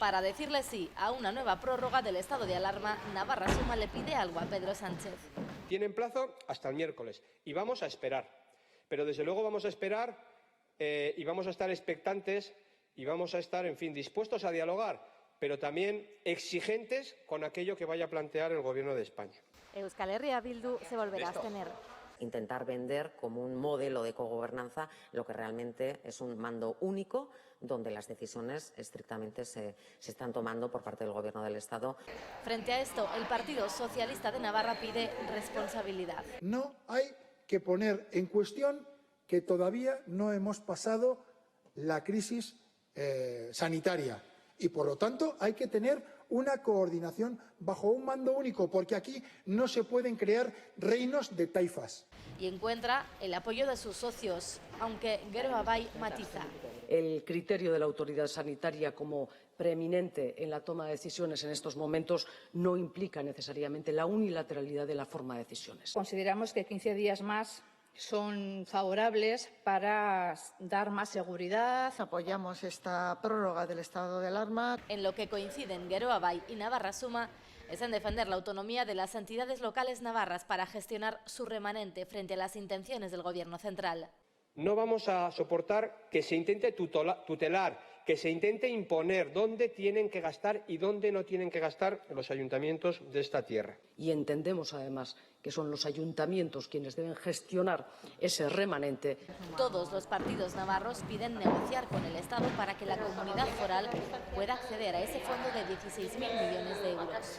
Para decirle sí a una nueva prórroga del estado de alarma, Navarra Suma le pide algo a Pedro Sánchez. Tienen plazo hasta el miércoles y vamos a esperar, pero desde luego vamos a esperar y vamos a estar expectantes y vamos a estar, en fin, dispuestos a dialogar, pero también exigentes con aquello que vaya a plantear el Gobierno de España. Euskal Herria Bildu se volverá a abstener. Intentar vender como un modelo de cogobernanza lo que realmente es un mando único, donde las decisiones estrictamente se están tomando por parte del Gobierno del Estado. Frente a esto, el Partido Socialista de Navarra pide responsabilidad. No hay que poner en cuestión que todavía no hemos pasado la crisis sanitaria y, por lo tanto, hay que tener una coordinación bajo un mando único, porque aquí no se pueden crear reinos de taifas. Y encuentra el apoyo de sus socios, aunque Geroa Bai matiza. El criterio de la autoridad sanitaria como preeminente en la toma de decisiones en estos momentos no implica necesariamente la unilateralidad de la forma de decisiones. Consideramos que 15 días más son favorables para dar más seguridad. Apoyamos esta prórroga del estado de alarma. En lo que coinciden Geroa Bai y Navarra Suma es en defender la autonomía de las entidades locales navarras para gestionar su remanente frente a las intenciones del Gobierno central. No vamos a soportar que se intente tutelar, que se intente imponer dónde tienen que gastar y dónde no tienen que gastar los ayuntamientos de esta tierra. Y entendemos, además, que son los ayuntamientos quienes deben gestionar ese remanente. Todos los partidos navarros piden negociar con el Estado para que la comunidad foral pueda acceder a ese fondo de 16.000 millones de euros.